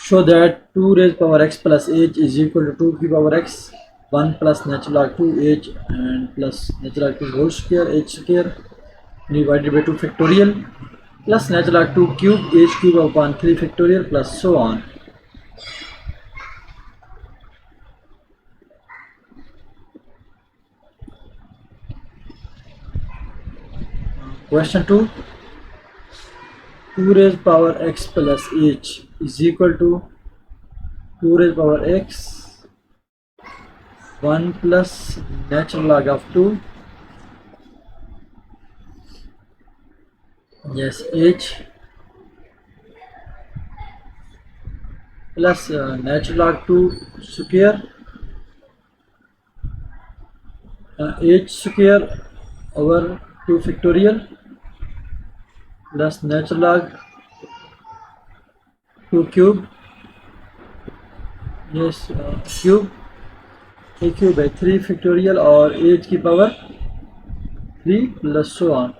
show that 2 raised power x plus h is equal to 2 की power x 1 plus natural log 2 h and plus natural log 2 whole square h square divided by 2 factorial plus natural log 2 cube h cube upon 3 factorial plus so on. Question 2. 2 raised power x plus h is equal to 2 raised power x 1 plus natural log of 2 yes h plus natural log 2 square h square over 2 factorial plus natural log 2 cube yes cube a cube है 3 factorial और h की power 3 plus so on.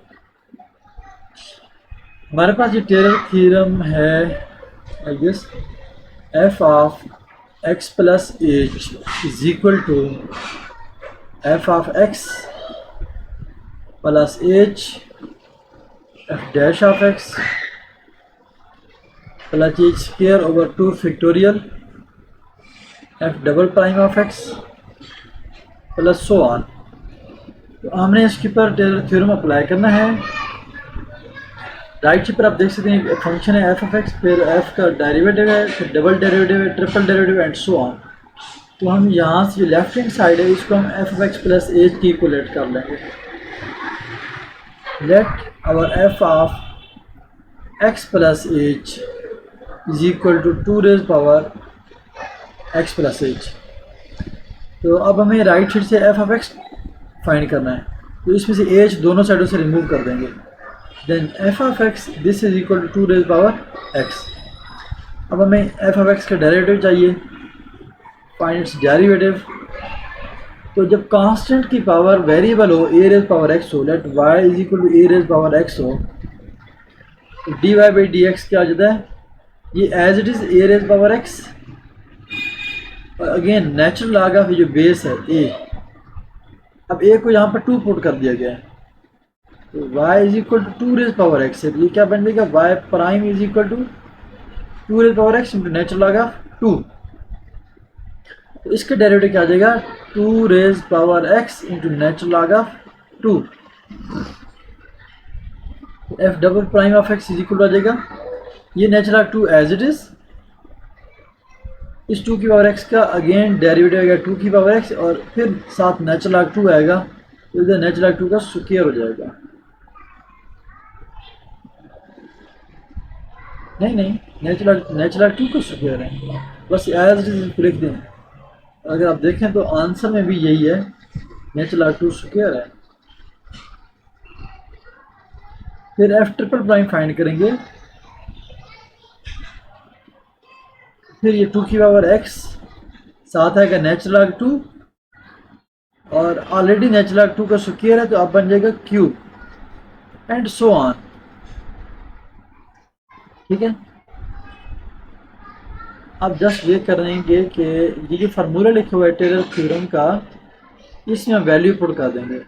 हमारे पास ये Taylor theorem है I guess f of x plus h is equal to f of x plus h f dash of x plus h square over 2 factorial f double prime of x plus so on. तो हमने इसके पर Taylor theorem apply करना है. Right side पर आप देख सकते हैं एक फंक्शन है f ऑफ x, फिर f का डेरिवेटिव है, फिर डबल डेरिवेटिव है, triple derivative and so on. तो हम यहाँ से जो लेफ्ट हैंड साइड है इसको हम f of x plus h की इक्वलेट कर लेंगे. Let our f of x plus h is equal to 2 raise power x plus h. तो अब हमें राइट साइड से f ऑफ x फाइंड करना है. तो इसमें से h दोनों साइडों से रिमूव कर देंगे. Then f of x this is equal to 2 raise power x. अब हमें f ऑफ x का डेरिवेटिव चाहिए, फाइंड इट्स डेरिवेटिव. तो जब कांस्टेंट की पावर वेरिएबल हो a रेज पावर x हो, let y is equal to a raise power x हो, तो dy बाई डी एक्स क्या आ जाता है, ये as it is a raise power x और अगेन नेचुरल लॉग ऑफ जो बेस है a. अब a को यहाँ पर 2 पुट कर दिया गया है, तो y is equal to 2 raise power x है. तो ये क्या बन जाएगा, y prime is equal to 2 raise power x into natural log of 2. तो इसका डेरिवेटिव क्या आ जाएगा, 2 raise power x into natural log of 2. f double prime of x is equal आ जाएगा, ये natural log 2 as it is, इस 2 की पावर x का अगेन डेरिवेटिव आएगा 2 की पावर x और फिर साथ नेचुरल लॉग 2 आएगा, तो इधर नेचुरल लॉग 2 का स्क्वायर हो जाएगा. नहीं नेचुरल लॉग 2 का स्क्वायर है, बस एज इट इज लिख दें. अगर आप देखें तो आंसर में भी यही है, नेचुरल लॉग 2 स्क्वायर है. फिर f ट्रिपल प्राइम फाइंड करेंगे, फिर ये 2 की पावर x साथ आएगा नेचुरल लॉग 2 और ऑलरेडी नेचुरल लॉग 2 का स्क्वायर है, तो अब बन जाएगा क्यूब एंड सो ऑन. ठीक है, आप जस्ट ये करेंगे कि ये जो फार्मूला लिखा हुआ है टेलर थ्योरम का, इसमें हम वैल्यू पुट कर देंगे.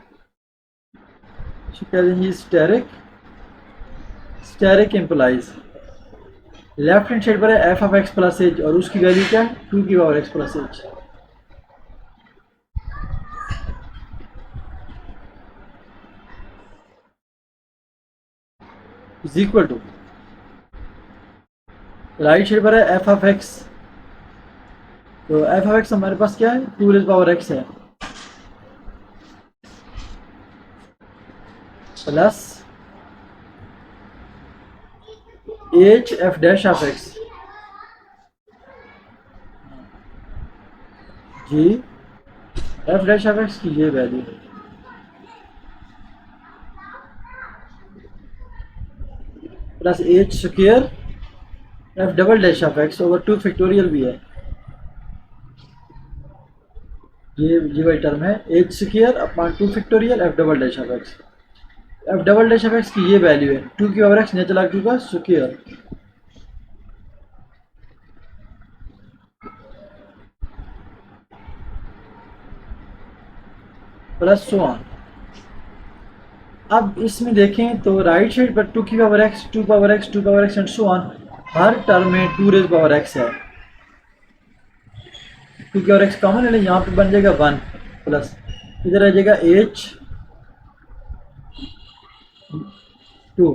कह देंगे asterisk implies left hand side पर है f of x plus h और उसकी वैल्यू क्या है, 2 की power x plus h. Is equal to right side पर है f ऑफ x, तो f ऑफ x हमारे पास क्या है, 2 रेज पावर x है, plus h f dash of x जी f डैश ऑफ x की ये value plus h square f double dash of x over 2 factorial भी है, ये वही टर्म है h square upon 2 factorial f double dash of x. f double dash of x की ये वैल्यू है 2 की पावर x नेचुरल लॉग 2 का स्क्वायर. Plus so on. अब इसमें देखें तो राइट साइड पर 2 की power x, 2 power x, 2 power x and so on, her term में 2 रेज पावर एक्स है। 2 की पावर एक्स कॉमन है, यहाँ पे बन जाएगा 1 प्लस इधर आ जाएगा एच 2,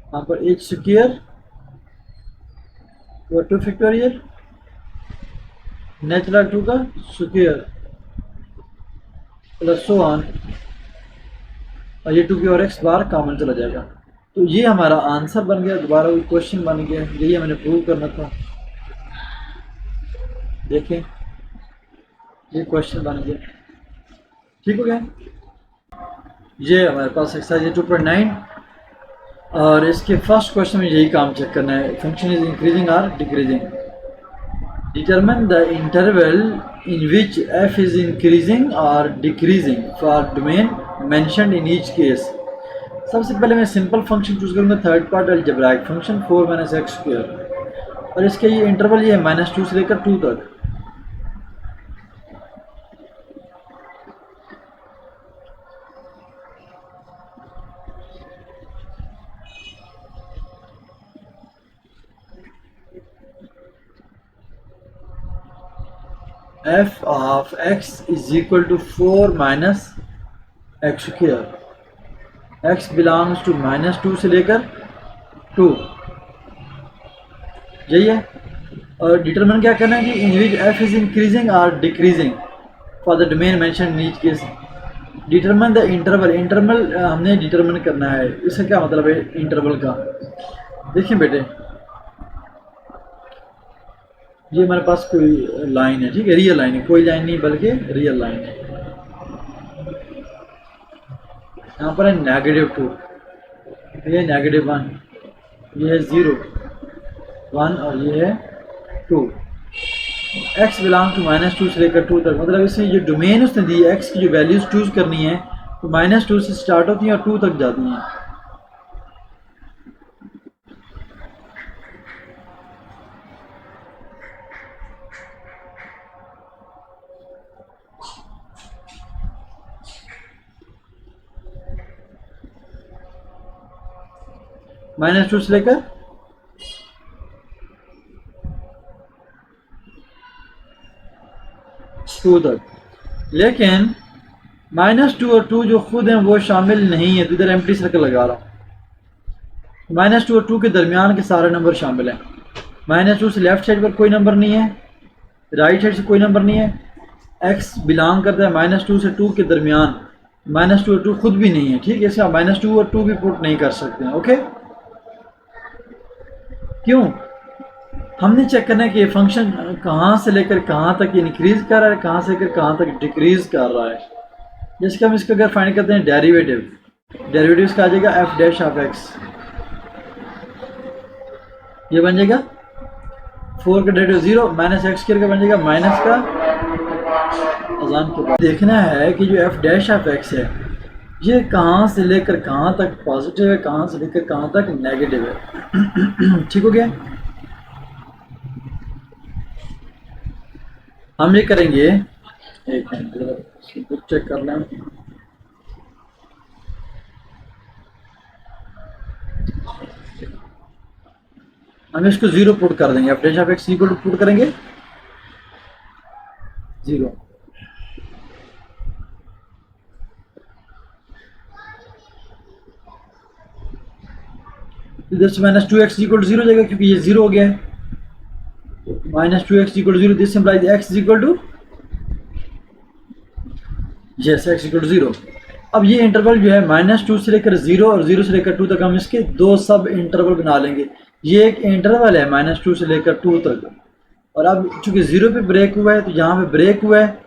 यहाँ पर एच स्क्वायर और 2 फैक्टोरियल नेचुरल 2 का स्क्वायर प्लस सो ऑन, और ये 2 की पावर एक्स बार कॉमन चला जाएगा। तो ये हमारा आंसर बन गया, दोबारा वही क्वेश्चन बन गया, यही मैंने प्रूव करना था। देखें ये क्वेश्चन बन गया, ठीक हो गया। ये हमारे पास एक्सरसाइज 2.9 और इसके फर्स्ट क्वेश्चन में यही काम चेक करना है, फंक्शन इज इंक्रीजिंग और decreasing. Determine the interval in which F is increasing और decreasing for domain mentioned in each case. सबसे पहले मैं सिंपल फंक्शन चूज करूंगा, third part algebraic function 4 minus X square, और इसके ये इंटरवल ये है -2 से लेकर 2 तक। f of x is equal to 4 minus x square, x belongs to -2 से लेकर 2, यही है। और डिटरमिन क्या करना है कि इन विच f is increasing और decreasing for the domain mentioned in each case। Determine the interval, interval हमने डिटरमिन करना है, इसका क्या मतलब है इंटरवल का। देखिए बेटे ये हमारे पास कोई लाइन है, ठीक है, रियल लाइन है, कोई लाइन नहीं बल्कि रियल लाइन है। यहाँ पर है -2, ये -1, ये है 0 1 और ये है 2। x बिलोंग टू -2 से लेकर 2 तक, मतलब इसमें जो डोमेन उसने दी है, x की जो वैल्यूज चूज करनी है तो -2 से स्टार्ट होती हैं और 2 तक जाती हैं। -2 से लेकर 2 तक, लेकिन -2 और 2 जो खुद हैं वो शामिल नहीं है, तो इधर एम्प्टी सर्कल लगा रहा हूँ। -2 और 2 के दरमियान के सारे नंबर शामिल हैं। -2 से लेफ्ट साइड पर कोई नंबर नहीं है, राइट साइड से कोई नंबर नहीं है। x बिलोंग करता है -2 से 2 के दरमियान, -2 और 2 खुद भी नहीं है, ठीक है, इसका -2 और 2 भी पुट नहीं कर सकते हैं। ओके, क्यों? हमने चेक करना है कि ये फंक्शन कहाँ से लेकर कहाँ तक इंक्रीज कर रहा है, कहाँ से लेकर कहाँ तक डिक्रीज कर रहा है। जिसका हम इसका अगर फाइंड करते हैं डेरिवेटिव, डेरिवेटिव इसका आ जाएगा f डैश ऑफ x, ये बन जाएगा 4 का डेरिवेटिव 0 माइनस एक्स स्क्वायर का बन जाएगा माइनस का अजान के बाद। देखना है कि जो f डैश ऑफ x है ये कहाँ से लेकर कहाँ तक पॉजिटिव है, कहाँ से लेकर कहाँ तक नेगेटिव है। ठीक हो गया। हम ये करेंगे, एक मिनट चेक कर लें, हम इसको 0 पुट कर देंगे, f dash of x equal to put करेंगे 0। इधर से -2x इक्वल टू 0 जाएगा क्योंकि ये 0 हो गया है। -2x equal to 0, this implies x equal to yes x equal to 0। अब ये इंटरवल जो है -2 से लेकर 0 और 0 से लेकर 2 तक, हम इसके दो सब इंटरवल बना लेंगे। ये एक इंटरवल है -2 से लेकर 2 तक, और अब चूंकि 0 पे ब्रेक हुआ है तो यहाँ पे ब्रेक हुआ है,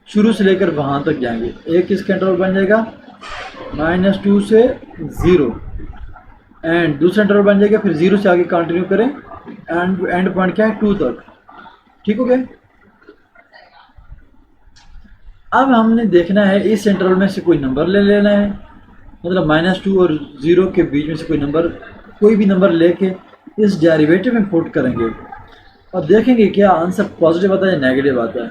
शुरू से लेकर वहाँ तक जाएंगे। एक इसका इंटरवल बन जाएगा -2 से 0 एंड दूसरा इंटरवल बन जाएगा फिर 0 से आगे कंटिन्यू करें एंड पॉइंट क्या है 2 तक। ठीक हो गया। अब हमने देखना है इस इंटरवल में से कोई नंबर ले लेना है, मतलब -2 और 0 के बीच में से कोई नंबर, कोई भी नंबर लेके इस डेरिवेटिव में पुट करेंगे और देखेंगे क्या आंसर पॉजिटिव आता है या नेगेटिव आता है।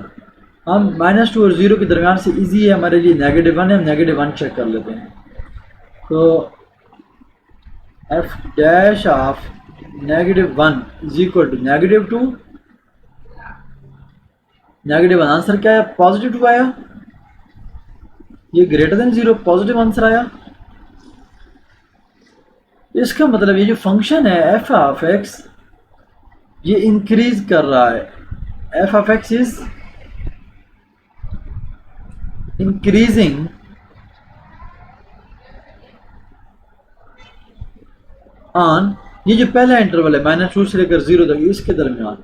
हम -2 और 0 के दरमियान से इजी है हमारे लिए -1 है, हम -1 चेक कर लेते हैं। तो F dash of -1 is equal to -2, -1 answer क्या है, +2 आया, ये ग्रेटर देन 0 पॉजिटिव आंसर आया। इसका मतलब ये जो फंक्शन है एफ ऑफ एक्स ये इंक्रीज कर रहा है, F of X is increasing on, ये जो पहला इंटरवल है -2 से लेकर 0 तक इसके दरमियान।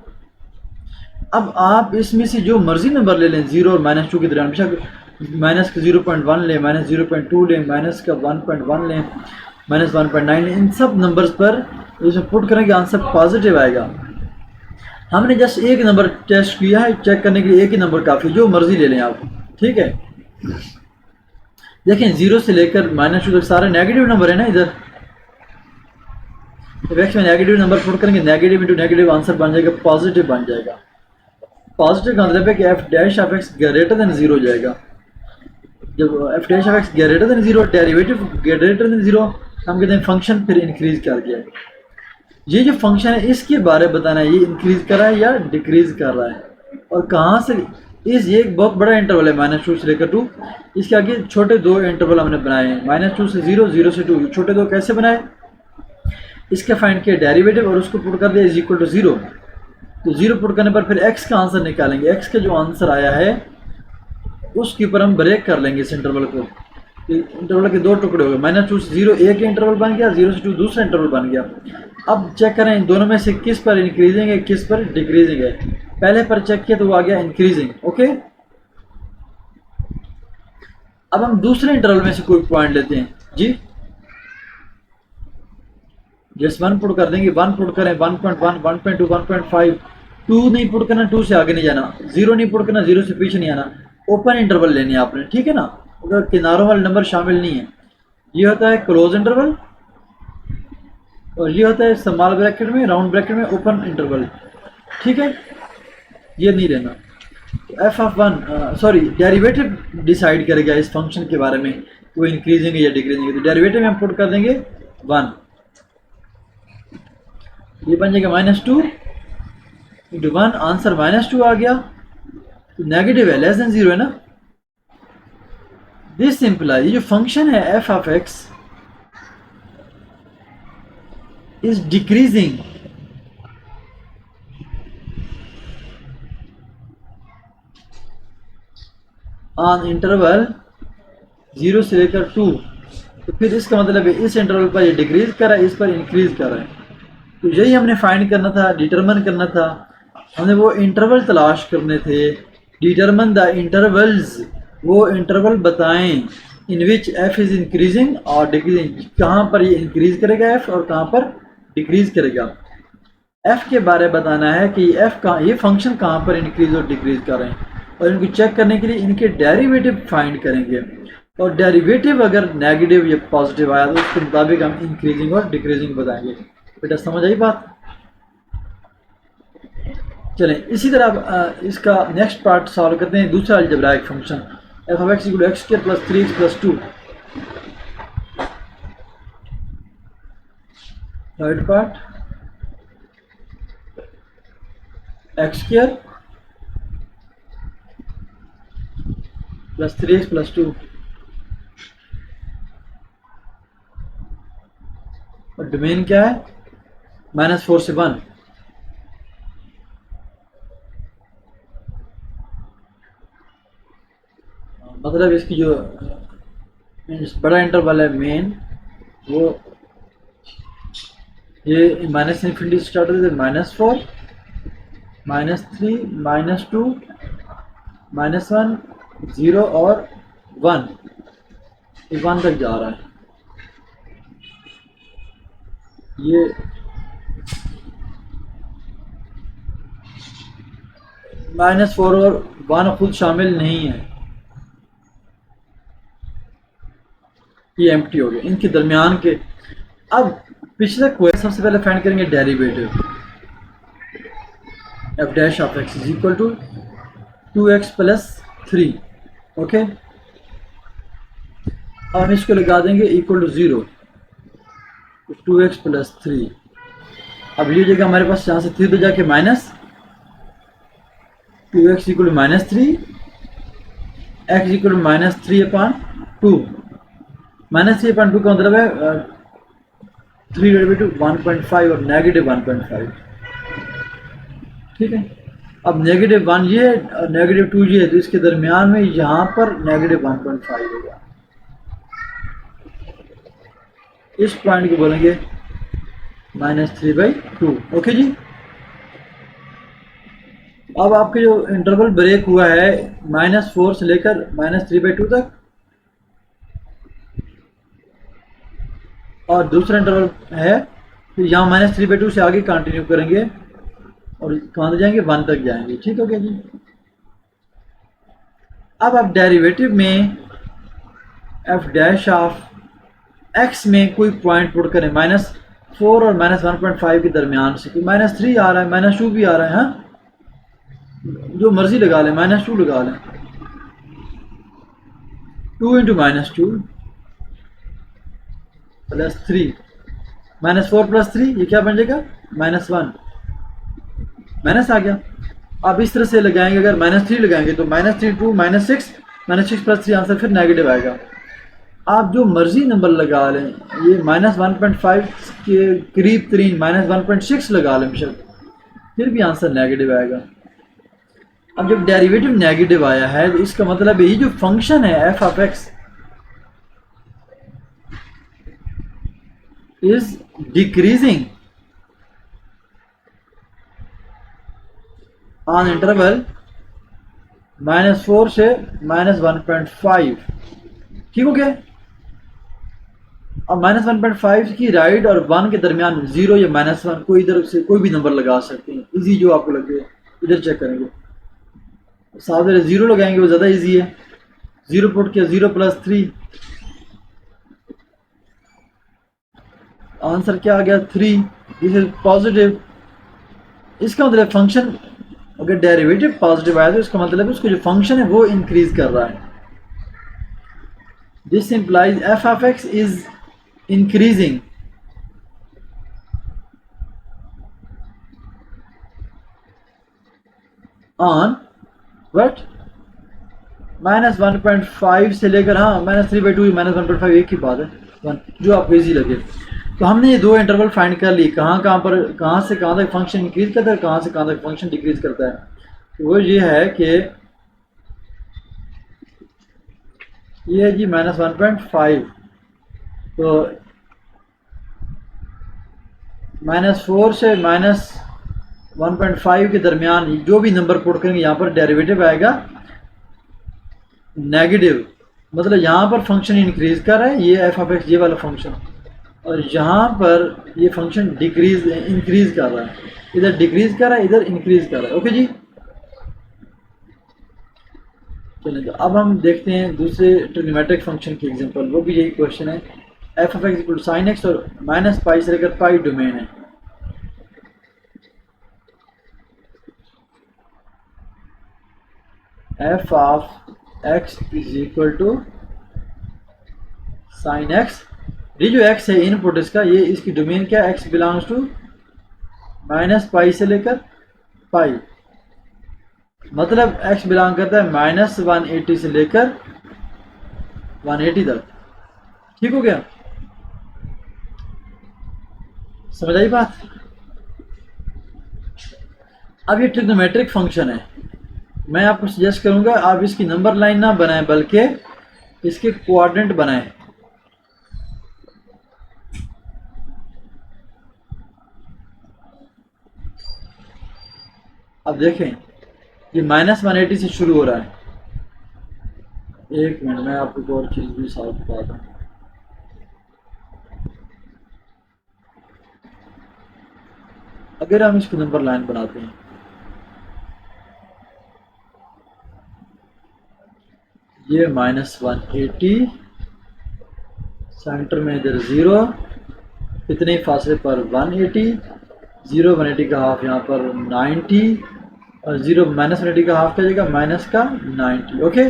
अब आप इसमें से जो मर्जी नंबर ले लें 0 और -2 के दरमियान, बेशक माइनस का 0.1 लें, -0.2 लें, माइनस का 1.1 लें, -1.9 लें, इन सब नंबर्स पर इसमें पुट करेंगे आंसर पॉजिटिव आएगा। हमने जस्ट एक नंबर टेस्ट किया है, चेक करने के लिए एक ही नंबर काफ़ी, जो मर्जी ले लें आप, ठीक है। देखें 0 से लेकर -2 तक सारे नेगेटिव नंबर है ना इधर, तो एक्स में नेगेटिव नंबर पुट करेंगे, नेगेटिव इंटू नेगेटिव आंसर बन जाएगा पॉजिटिव बन जाएगा। पॉजिटिव का मतलब है कि F dash of x greater than 0 हो जाएगा। जब F dash of x greater than 0, derivative greater than 0, हम कहते हैं फंक्शन फिर इंक्रीज कर गया। ये जो फंक्शन है इसके बारे में बताना है, ये इंक्रीज कर रहा है या डिक्रीज कर रहा है, और कहाँ से। ये एक बहुत बड़ा इंटरवल है -2 से लेकर 2, इसके आगे छोटे दो इंटरवल हमने बनाए हैं, -2 से 0, 0 से 2, छोटे दो कैसे बनाए, इसका फाइंड किया डेरिवेटिव और उसको पुट कर दिया इज इक्वल टू 0। तो 0 पुट करने पर फिर x का आंसर निकालेंगे, x का जो आंसर आया है उसके ऊपर हम ब्रेक कर लेंगे इस इंटरवल को। इंटरवल के दो टुकड़े हो गए, -2 से 0 एक इंटरवल बन गया, 0 से 2 दूसरा इंटरवल बन गया। अब चेक करें इन दोनों में से किस पर इंक्रीजिंग है किस पर डिक्रीजिंग है। पहले पर चेक किया तो वो आ गया इंक्रीजिंग, ओके। अब हम दूसरे इंटरवल में से कोई पॉइंट लेते हैं जी, जस्ट 1 पुट कर देंगे, 1 पुट करें, 1.1, 1.2, 1.5, 2 नहीं पुट करना, 2 से आगे नहीं जाना, 0 नहीं पुट करना, 0 से पीछे नहीं आना, ओपन इंटरवल लेने आपने, ठीक है ना, उधर किनारों वाले नंबर शामिल नहीं है। ये होता है क्लोज इंटरवल और ये होता है स्मॉल ब्रैकेट में, राउंड ब्रैकेट में ओपन इंटरवल, ठीक है, ये नहीं लेना। F of 1 sorry derivative decide करेगा इस फंक्शन के बारे में कि वो इंक्रीजिंग है या डिक्रीजिंग है। तो डेरिवेटिव में हम पुट कर देंगे 1, ये बन जाएगा -2 इंटू 1, आंसर -2 आ गया, तो नेगेटिव है, लेस देन 0 है ना। दिस सिंपल है, ये जो फंक्शन है F of X is decreasing on interval 0 से लेकर 2, तो फिर इसका मतलब है इस इंटरवल पर ये डिक्रीज कर रहा है, इस पर इंक्रीज कर रहा है। तो यही हमने फाइंड करना था, डिटरमिन करना था, हमने वो इंटरवल तलाश करने थे, डिटरमिन द इंटरवल्स, वो इंटरवल बताएं इन विच एफ इज इंक्रीजिंग और डिक्रीजिंग, कहाँ पर ये इंक्रीज करेगा एफ और कहाँ पर डिक्रीज करेगा। एफ के बारे में बताना है कि एफ का ये फंक्शन कहाँ पर इंक्रीज और डिक्रीज कर रहे हैं, और इनको चेक करने के लिए इनके डेरिवेटिव फाइंड करेंगे, और डेरिवेटिव अगर नेगेटिव या पॉजिटिव आया तो उसके मुताबिक हम इंक्रीजिंग और डिक्रीजिंग बताएंगे। बेटा समझ आई बात। चलें इसी तरह अब इसका नेक्स्ट पार्ट सॉल्व करते हैं, दूसरा algebraic function F of X equal to x² + 3x + 2। Third part x² + 3x + 2, और डोमेन क्या है -4 से 1। मतलब इसकी जो बड़ा इंटरवल है मेन, वो ये -∞ स्टार्ट होते थे, -4, -3, -2, -1, 0 और 1, ये 1 तक जा रहा है। ये -4 और 1 खुद शामिल नहीं है, ये एम्प्टी हो गए इनके दरमियान के। अब पिछले क्वेश्चन सबसे पहले फाइंड करेंगे derivative, F dash of X is equal to 2x plus 3। Okay, अब हम इसको लगा देंगे इक्वल टू 0, 2x प्लस 3। अब लीजिएगा हमारे पास यहाँ से 3 तो जाके minus 2x equal to -3, x equal to -3/2। -3/2 का मतलब है 3/1.5 और -1.5। ठीक है, अब -1 ये और -2 ये है, तो इसके दरमियान में यहाँ पर -1.5 होगा। इस पॉइंट को बोलेंगे -3/2। ओके जी, अब आपके जो इंटरवल ब्रेक हुआ है -4 से लेकर -3/2 तक, और दूसरा इंटरवल है तो यहाँ -3/2 से आगे कंटिन्यू करेंगे और कहाँ तक जाएंगे, 1 तक जाएंगे। ठीक हो गया जी। अब आप डेरिवेटिव में एफ डैश ऑफ एक्स में कोई पॉइंट पुट करें -4 और -1.5 के दरमियान से, कि -3 आ रहा है, -2 भी आ रहा है, हाँ जो मर्जी लगा लें, -2 लगा लें, 2 इंटू -2 प्लस 3, -4 प्लस 3 ये क्या बन जाएगा, -1, माइनस आ गया। अब इस तरह से लगाएंगे, अगर -3 लगाएंगे तो -3 2 -6, -6 प्लस 3 आंसर फिर नेगेटिव आएगा। आप जो मर्जी नंबर लगा लें, ये -1.5 के करीब तरीन -1.6 लगा लें बेशक, फिर भी आंसर नेगेटिव आएगा। अब जब डेरिवेटिव नेगेटिव आया है तो इसका मतलब ये जो फंक्शन है F of X is decreasing on interval -4 से -1.5। ठीक हो गया। अब -1.5 की राइट और 1 के दरमियान 0 या -1 कोई इधर से कोई भी नंबर लगा सकते हैं, इजी जो आपको लगे इधर चेक करेंगे। साथ 0 लगाएंगे वो ज़्यादा इजी है, 0 पुट किया, 0 प्लस 3, आंसर क्या आ गया 3। This is positive. इसका मतलब फंक्शन अगर डेरिवेटिव पॉजिटिव आया तो इसका मतलब है उसका जो फंक्शन है वो इंक्रीज कर रहा है। This implies F of X is increasing on what -1.5 से लेकर, हाँ -3/2 -1.5 एक ही बात है, 1 जो आपको इजी लगे। तो हमने ये दो इंटरवल फाइंड कर लिए, कहाँ से कहाँ तक फंक्शन इंक्रीज करता है, कहाँ से कहाँ तक फंक्शन डिक्रीज करता है। तो वो ये है कि ये है जी -1.5, तो -4 से -1.5 के दरमियान जो भी नंबर पुट करेंगे यहाँ पर डेरिवेटिव आएगा नेगेटिव, मतलब यहाँ पर फंक्शन इंक्रीज कर रहा है, ये एफ ऑफ एक्स ये वाला फंक्शन, और यहाँ पर ये फंक्शन इंक्रीज कर रहा है, इधर डिक्रीज कर रहा है, इधर इंक्रीज कर रहा है। ओके जी, चलिए तो अब हम देखते हैं दूसरे ट्रिग्नोमेट्रिक फंक्शन की एग्जांपल, वो भी यही क्वेश्चन है। F of X equal to sine X और -पाई से लेकर पाई डोमेन है। F of X is equal to sine X, ये जो x है इनपुट इसका, ये इसकी डोमेन क्या है, x बिलोंग्स टू -पाई से लेकर पाई, मतलब x बिलोंग करता है -180 से लेकर 180 तक। ठीक हो गया, समझ आई बात। अब ये ट्रिग्नोमेट्रिक फंक्शन है, मैं आपको सजेस्ट करूंगा आप इसकी नंबर लाइन ना बनाएं बल्कि इसके कोऑर्डिनेट बनाएं। अब देखें ये -180 से शुरू हो रहा है। एक मिनट, मैं आपको एक और चीज़ भी साथ बताता हूँ। अगर हम इसको नंबर लाइन बनाते हैं, ये -180, सेंटर में इधर 0, इतने फासले पर 180, 0 180 का हाफ यहाँ पर 90, और 0 माइनस 180 का हाफ क्या जाएगा, माइनस का 90। ओके,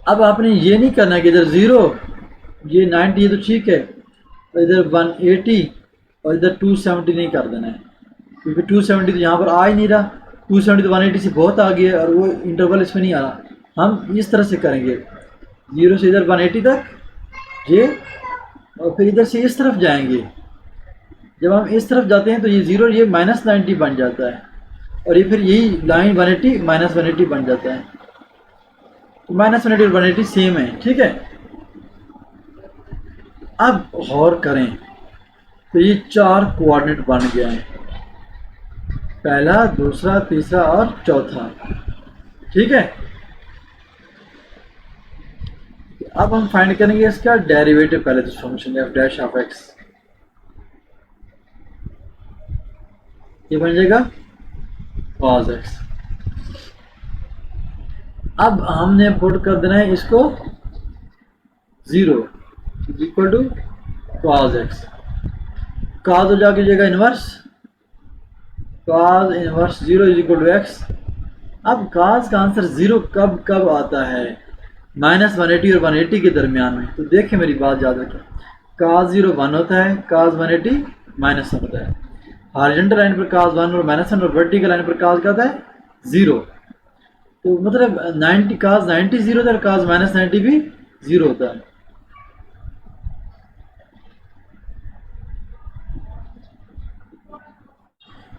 अब आपने ये नहीं करना कि इधर 0 ये 90 ये तो ठीक है, और इधर 180 और इधर 270 नहीं कर देना है, क्योंकि 270 तो यहाँ पर आ ही नहीं रहा, 270 तो 180 से बहुत आ गया और वो इंटरवल इसमें नहीं आ रहा। हम इस तरह से करेंगे, 0 से इधर 180 तक ये, और फिर इधर से इस तरफ जाएंगे। जब हम इस तरफ जाते हैं तो ये 0 ये माइनस 90 बन जाता है, और ये फिर यही लाइन 180 माइनस 180 बन जाता है। तो माइनस 180 और 180 सेम है, ठीक है। अब गौर करें तो ये 4 कोऑर्डिनेट बन गए हैं, पहला, दूसरा, तीसरा और चौथा, ठीक है। अब हम फाइंड करेंगे इसका डेरिवेटिव पहले, तो function F dash of x ये बन जाएगा cos x। अब हमने पुट कर देना है इसको 0 equal to cos x, cos हो जाके जाएगा inverse, cos inverse 0 is equal to x। अब cos का आंसर 0 कब कब आता है, माइनस 180 और 180 के दरमियान में। तो देखिए मेरी बात याद रखें, cos 0 1 होता है, cos 180 माइनस 1 होता है। हॉरिजॉन्टल लाइन पर cos 1 और माइनस 1 और वर्टिकल लाइन पर cos क्या होता है, 0। तो मतलब 90 cos 90 0 होता है, cos माइनस 90 भी 0 होता है।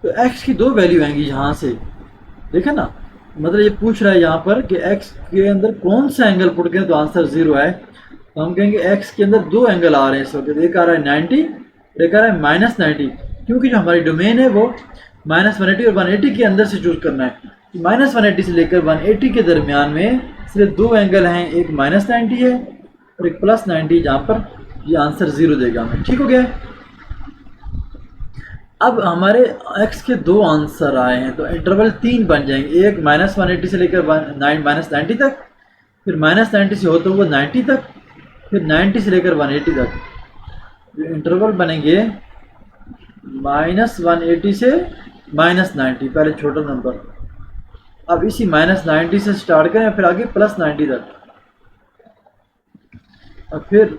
तो x की 2 वैल्यू आएंगी यहाँ से, देखें ना, मतलब ये पूछ रहा है यहाँ पर कि x के अंदर कौन सा एंगल पुट करें तो आंसर 0 है। तो हम कहेंगे x के अंदर 2 एंगल आ रहे हैं इस वक्त, एक आ रहा है 90, एक आ रहा है माइनस 90, क्योंकि जो हमारी डोमेन है वो माइनस 180 और 180 के अंदर से चूज करना है। माइनस 180 से लेकर 180 के दरमियान में सिर्फ 2 एंगल हैं, एक माइनस 90 है और एक प्लस 90, जहाँ पर ये आंसर 0 देगा हमें, ठीक हो गया। अब हमारे x के 2 आंसर आए हैं, तो इंटरवल 3 बन जाएंगे, एक माइनस 180 से लेकर माइनस 90 तक, फिर माइनस 90 से होते हुए 90 तक, फिर 90 से लेकर 180 तक। इंटरवल बनेंगे माइनस 180 से माइनस 90, पहले छोटा नंबर, अब इसी माइनस 90 से स्टार्ट करें, फिर आगे प्लस 90 तक, और फिर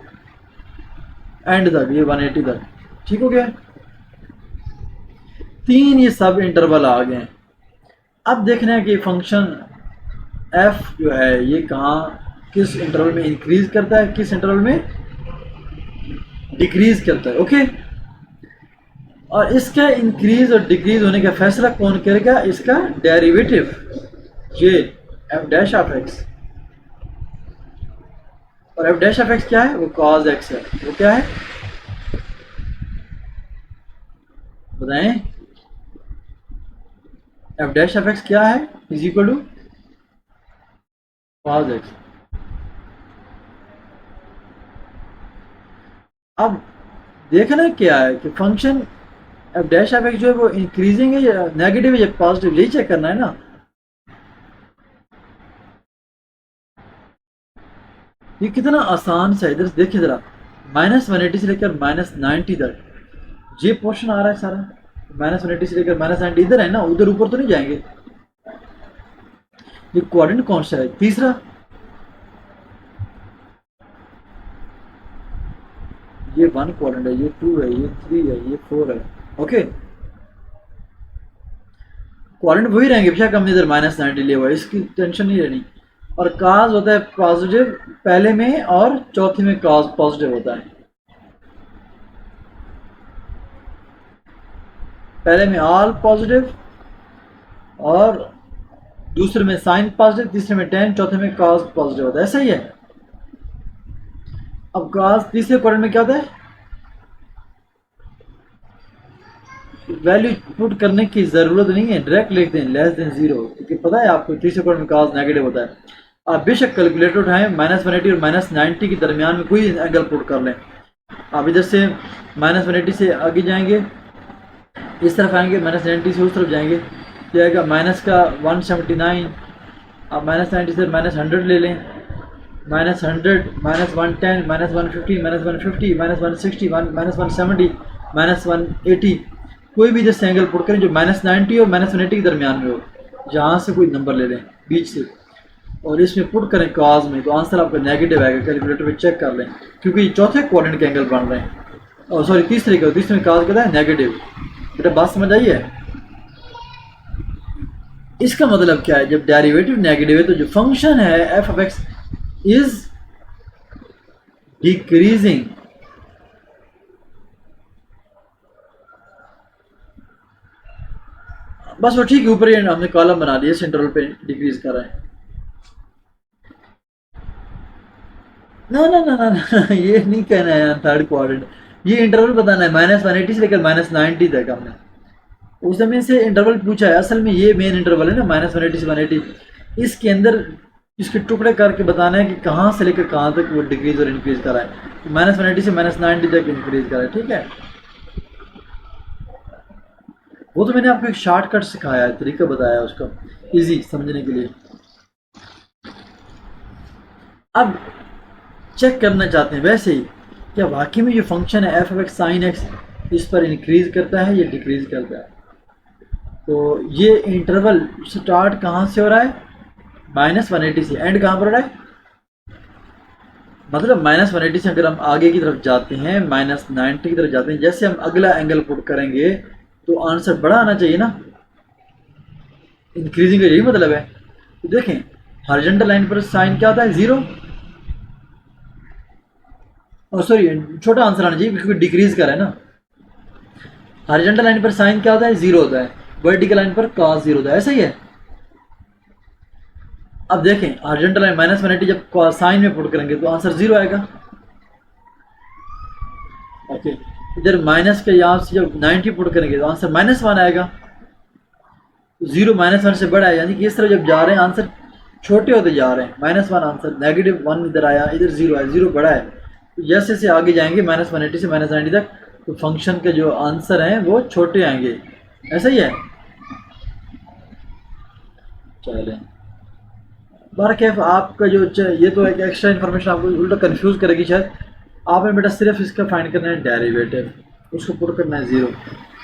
एंड तक ये 180 तक, ठीक हो गया। 3 ये सब इंटरवल आ गए। अब देखना है कि फंक्शन f जो है ये कहाँ किस इंटरवल में इंक्रीज करता है, किस इंटरवल में डिक्रीज करता है, ओके। और इसका इंक्रीज और डिक्रीज होने का फैसला कौन करेगा, इसका डेरिवेटिव, ये f डैश ऑफ x, और f डैश ऑफ x क्या है, वो cos x है। वो क्या है बताएं, f डैश ऑफ x क्या है, is equal to cos x। अब देखना क्या है कि function f dash of x जो है वो इंक्रीजिंग है या नेगेटिव है या पॉजिटिव, यही चेक करना है ना। ये कितना आसान सा है, इधर देखिए जरा, माइनस 180 से लेकर माइनस 90 तक ये पोर्शन आ रहा है सारा, माइनस 180 से लेकर माइनस 90 इधर है ना, उधर ऊपर तो नहीं जाएंगे। ये कोऑर्डिनेट कौन सा है, तीसरा, ये 1 कोऑर्डिनेट है, ये 2 है, ये 3 है, ये 4 है, ओके। कोऑर्डिनेट वही रहेंगे, बेशक हमने इधर माइनस 90 लिया हुआ है, इसकी टेंशन नहीं रहनी। और cos होता है पॉजिटिव पहले में और चौथे में cos पॉजिटिव होता है, पहले में ऑल पॉजिटिव और दूसरे में साइन पॉजिटिव, तीसरे में tan, चौथे में cos पॉजिटिव होता है, ऐसा ही है। अब cos तीसरे क्वाड्रेंट में क्या होता है, वैल्यू पुट करने की जरूरत नहीं है, डायरेक्ट लिख दें लेस देन 0, क्योंकि पता है आपको तीसरे क्वाड्रेंट में cos नेगेटिव होता है। आप बेशक कैलकुलेटर उठाएं, माइनस 180 और माइनस 90 के दरमियान में कोई एंगल पुट कर लें। आप इधर से माइनस 180 से आगे जाएंगे, इस तरफ आएंगे, माइनस 90 से उस तरफ जाएंगे, जाएगा माइनस का 179, आप माइनस 90 से माइनस 100 ले लें, minus 100, minus 110, minus 150, minus 150, minus 160, minus 170, minus 180, कोई भी जैसे एंगल पुट करें जो -90 और -180 के दरमियान में हो, जहाँ से कोई नंबर ले लें बीच से, और इसमें पुट करें काज में, तो आंसर आपका नेगेटिव आएगा। कैलकुलेटर पे चेक कर लें, क्योंकि ये चौथे क्वाड्रेंट के एंगल बन रहे हैं, और सॉरी तीसरे में काज कहता है नेगेटिव। बेटा बात समझ आई है? इसका मतलब क्या है, जब डेरिवेटिव नेगेटिव है तो जो फंक्शन है F of X is decreasing. बस वो ठीक है, ऊपर ही हमने कॉलम बना दिया, सेंट्रल पे डिक्रीज कर रहा है। ना ना ना ना ना ये नहीं कहना है थर्ड क्वाड्रेंट, ये इंटरवल बताना है -180 से लेकर -90 तक। हमने उस समय से इंटरवल पूछा है, असल में ये मेन इंटरवल है ना -180 से 180, इसके अंदर इसके टुकड़े करके बताना है कि कहाँ से लेकर कहाँ तक वो डिक्रीज और इंक्रीज करा है। तो -180 से -90 तक इंक्रीज करा है, ठीक है। वो तो मैंने आपको एक शॉर्टकट सिखाया है, तरीका बताया है उसका इजी समझने के लिए। अब चेक करना चाहते हैं वैसे ही, क्या वाकई में ये फंक्शन है F of x sine x इस पर इंक्रीज करता है या डिक्रीज करता है। तो ये इंटरवल स्टार्ट कहाँ से हो रहा है, -180 से, एंड कहाँ पर हो रहा है, मतलब -180 से अगर हम आगे की तरफ जाते हैं, -90 की तरफ जाते हैं, जैसे हम अगला एंगल पुट करेंगे तो आंसर बड़ा आना चाहिए ना, इंक्रीजिंग का यही मतलब है। तो देखें हॉरिजॉन्टल लाइन पर साइन क्या होता है, 0, और सॉरी छोटा आंसर आना चाहिए क्योंकि डिक्रीज कर रहा है ना। हॉरिजॉन्टल लाइन पर साइन क्या होता है, 0 होता है, वर्टिकल लाइन पर cos 0 होता है, ऐसा ही है। अब देखें हॉरिजॉन्टल लाइन -180 जब साइन में पुट करेंगे तो आंसर 0 आएगा। ओके, इधर माइनस के यहाँ से जब 90 पुट करेंगे तो आंसर -1 आएगा। 0 -1 से बड़ा है, यानी कि इस तरह जब जा रहे हैं आंसर छोटे होते जा रहे हैं, -1 आंसर, -1 इधर आया, इधर 0 आया, 0 बड़ा है। तो जैसे जैसे आगे जाएंगे -180 से -90 तक, तो फंक्शन के जो आंसर हैं वो छोटे आएंगे, ऐसा ही है। चलें बारकैफ आपका जो ये तो एक एक्स्ट्रा इन्फॉर्मेशन आपको उल्टा कंफ्यूज करेगी शायद। आपने बेटा सिर्फ इसका फाइंड करना है डेरिवेटिव, उसको पुट करना है 0।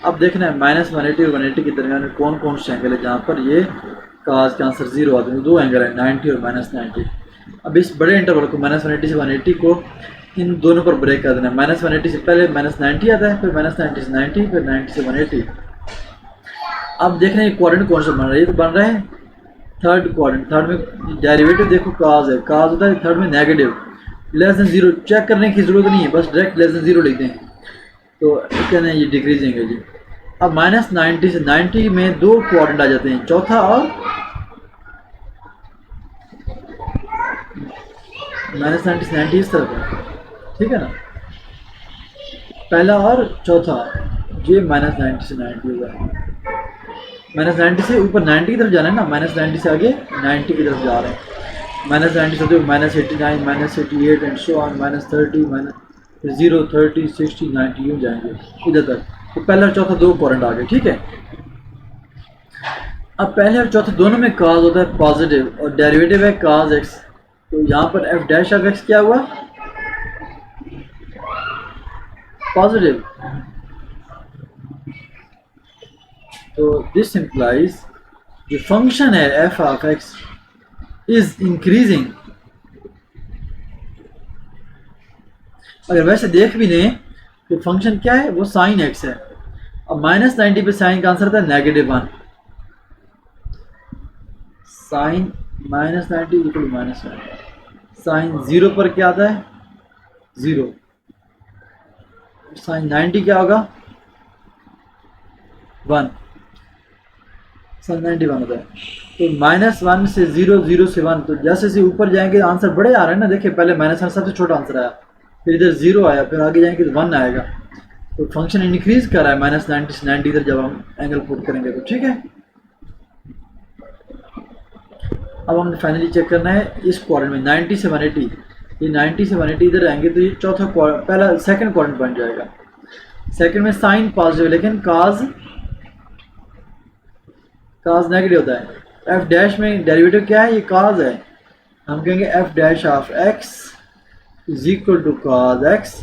अब देखना है -180 और 180 के दरमियान में कौन कौन से एंगल है जहाँ पर ये काज के आंसर 0 आते हैं। 2 एंगल है, 90 और -90। अब इस बड़े इंटरवल को -180 से 180 को इन दोनों पर ब्रेक कर देना है। -180 से पहले -90 आता है, फिर -90 से 90, फिर 90 से 180। अब देखना है क्वाड्रेंट कौन सा बन रहा है, ये तो बन रहा है थर्ड क्वाड्रेंट। थर्ड में डेरिवेटिव देखो काज है, काज होता है थर्ड में नेगेटिव, <0 चेक करने की जरूरत नहीं है, बस डायरेक्ट <0 लिखते हैं। तो कहना है ये डिक्रीजिंग है जी। अब -90 से 90 में 2 क्वाड्रेंट आ जाते हैं, चौथा और -90 से 90 इस तरफ है, ठीक है ना, पहला और चौथा, ये -90 से 90 होगा। -90 से ऊपर 90 की तरफ जाना है ना, -90 से आगे 90 की तरफ जा रहे हैं। -90 से -89, -88 एंड सो ऑन, -30, -0, 30, 60, 90 यूँ जाएंगे इधर तक। तो पहला और चौथा 2 क्वाड्रेंट आ गए, ठीक है। अब पहले और चौथे दोनों में काज होता है पॉजिटिव और डेरिवेटिव है काज एक्स। तो यहाँ पर एफ डैश ऑफ एक्स क्या हुआ, पॉजिटिव। तो दिस इंप्लाइज जो फंक्शन है F of X is increasing. अगर वैसे देख भी लें तो फंक्शन क्या है, वो साइन एक्स है। अब -90 पे साइन का आंसर था -1, साइन -90 इक्वल -1। साइन 0 पर क्या आता है, 0। साइन 90 क्या होगा, 1। साइन 91 होता है। तो -1 से 0, 0 से 1, तो जैसे जैसे ऊपर जाएंगे आंसर बड़े आ रहे हैं ना। देखिए पहले -1 सबसे छोटा आंसर आया, फिर इधर 0 आया, फिर आगे जाएंगे तो 1 आएगा। तो फंक्शन इंक्रीज कर रहा है -90 से 90 इधर जब हम एंगल पुट करेंगे तो, ठीक है। अब हमने फाइनली चेक करना है इस क्वाड्रेंट में 90 से 180, ये 90 से 180 इधर आएंगे तो ये चौथा पहला सेकंड क्वाड्रेंट बन जाएगा। सेकंड में साइन पॉजिटिव, लेकिन काज नेगेटिव होता है। एफ डैश में डेरिवेटिव क्या है, ये काज है। हम कहेंगे F dash of X is equal to cos X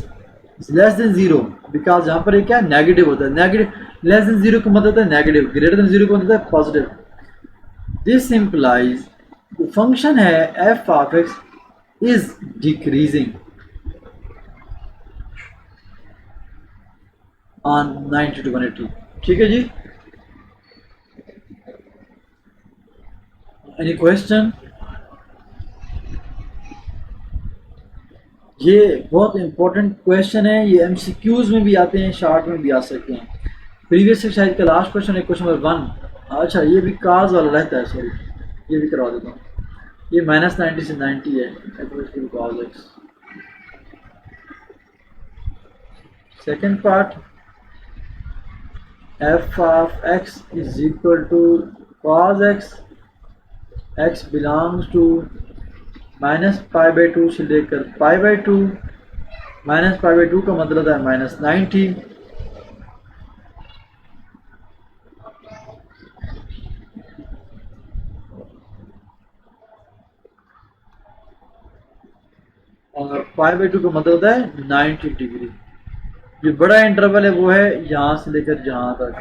is less than 0, because यहाँ पर ये क्या नेगेटिव होता है। लेस देन जीरो का मतलब है नेगेटिव, ग्रेटर देन जीरो का मतलब है पॉजिटिव। दिस इम्प्लाइज जो फंक्शन है F of X is decreasing on 90 to 180। ठीक है जी, एनी क्वेश्चन? ये बहुत इंपॉर्टेंट क्वेश्चन है, ये एमसीक्यूज में भी आते हैं, शॉर्ट में भी आ सकते हैं। प्रीवियस से शायद का लास्ट क्वेश्चन है क्वेश्चन नंबर 1। अच्छा ये भी काज वाला रहता है, सॉरी ये भी करवा देता हूँ। ये -90 से 90 है, cos x। Second part f of x is equal to cos x, x belongs to -π/2 से लेकर π/2, -π/2 का मतलब है -90। और π/2 का मतलब है 90 डिग्री। जो बड़ा इंटरवल है वो है यहाँ से लेकर यहाँ तक।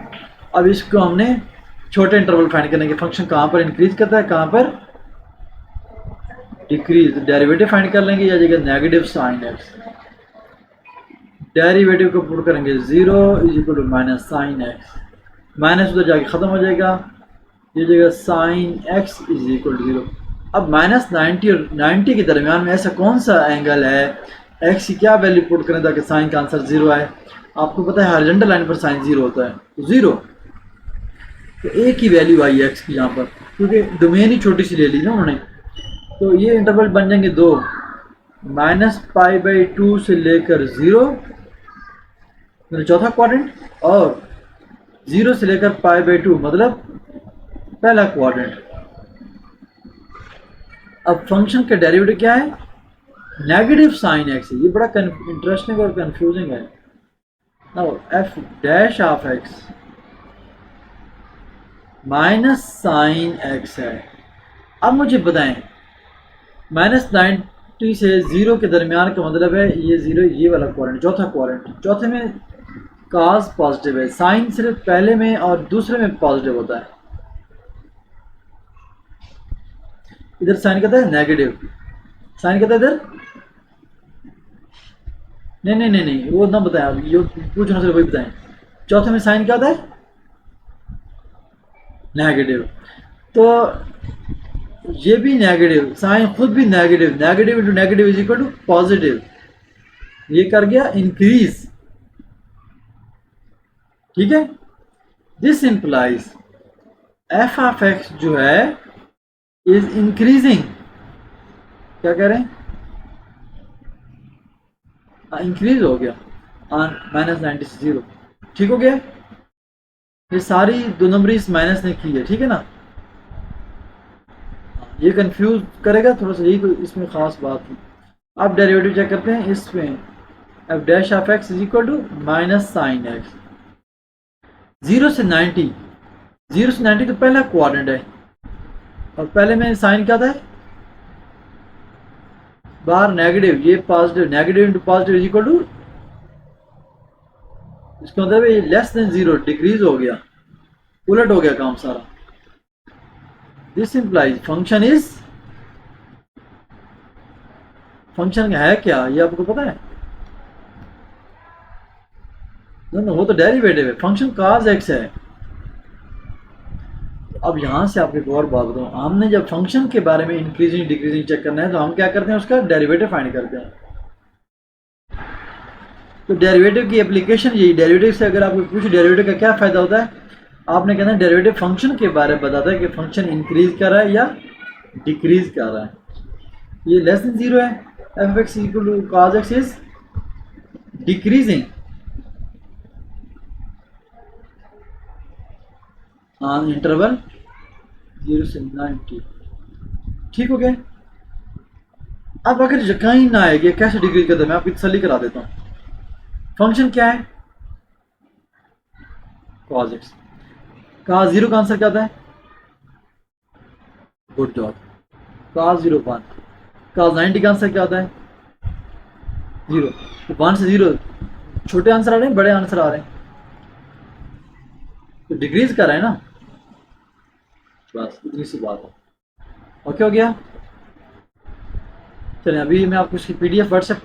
अब इसको हमने छोटे इंटरवल फाइंड करने के, फंक्शन कहाँ पर इंक्रीज करता है कहाँ पर डिक्रीज, डेरिवेटिव फाइंड कर लेंगे। या जगह नेगेटिव साइन एक्स, डेरिवेटिव को पुट करेंगे 0 is equal to minus sine X, minus उधर जाके खत्म हो जाएगा, ये जगह sine X is equal to 0। अब -90 और 90 के दरमियान में ऐसा कौन सा एंगल है, एक्स की क्या वैल्यू पुट करें ताकि साइन का आंसर 0 आए? आपको पता है हॉरिजॉन्टल लाइन पर साइन 0 होता है, तो 0, तो एक ही वैल्यू आई है एक्स की यहाँ पर, क्योंकि डोमेन ही छोटी सी ले ली ना उन्होंने। तो ये इंटरवल बन जाएंगे दो, -π/2 से लेकर 0 मतलब चौथा क्वाड्रेंट, और 0 से लेकर π/2 मतलब पहला क्वाड्रेंट। अब फंक्शन का डेरिवेटिव क्या है, नेगेटिव साइन एक्स है। ये बड़ा इंटरेस्टिंग और कंफ्यूजिंग है। Now F dash of x minus sine x है। अब मुझे बताएं -90 से 0 के दरमियान का मतलब है ये 0, ये वाला क्वाड्रेंट, चौथा क्वाड्रेंट। चौथे में काज पॉजिटिव है, साइन सिर्फ पहले में और दूसरे में पॉजिटिव होता है। इधर साइन कहता है नेगेटिव, साइन कहता है इधर नहीं वो ना बताएं, आप ये पूछना सिर्फ वही बताएं। चौथे में साइन क्या होता है नेगेटिव, तो ये भी नेगेटिव, साइन खुद भी negative, negative into negative is equal to positive, ये कर गया इंक्रीज। ठीक है, this implies F of X जो है इज इंक्रीजिंग, क्या कह रहे हैं, इंक्रीज हो गया ऑन -90 से 0। ठीक हो गया, ये सारी दो नंबरी इस माइनस ने की है, ठीक है ना। ये कंफ्यूज करेगा थोड़ा सा, यही तो इसमें खास बात है। अब डेरिवेटिव चेक करते हैं इसमें, F dash of X is equal to minus sine X, 0 से 90, 0 से 90 तो पहला क्वाड्रेंट है, और पहले में साइन क्या था, बाहर नेगेटिव, ये positive, negative into positive is equal to, इसका मतलब ये लेस देन 0, डिक्रीज हो गया, उलट हो गया काम सारा। This implies function is, function है क्या ये आपको पता है? नहीं, वो तो डेरिवेटिव है, फंक्शन cos x है। अब यहां से आपको एक और बात बताऊं, हमने जब फंक्शन के बारे में इंक्रीजिंग डिक्रीजिंग चेक करना है तो हम क्या करते हैं, उसका डेरिवेटिव फाइंड करते हैं। तो डेरिवेटिव की एप्लीकेशन यही, डेरिवेटिव से अगर आपको पूछे डेरिवेटिव का क्या फायदा होता है, आपने कहना है डेरिवेटिव फंक्शन के बारे में बताता है कि फंक्शन इंक्रीज कर रहा है या डिक्रीज कर रहा है। ये लेस देन 0 है, F X equal to cos x is decreasing on interval 0 से 90। ठीक हो गया। अब अगर यकीन ना आएगी कैसे डिक्रीज करता है, मैं आपकी तसल्ली करा देता हूँ। फंक्शन क्या है cos x, cos 0 का आंसर क्या आता है, गुड जॉब, cos 0 1, cos 90 का आंसर क्या आता है 0। तो 1 से 0 छोटे आंसर आ रहे हैं, बड़े आंसर आ रहे हैं, तो डिक्रीज कर रहा है ना, बस इतनी सी बात है। ओके हो गया। चलिए अभी मैं आपको इसकी PDF व्हाट्सएप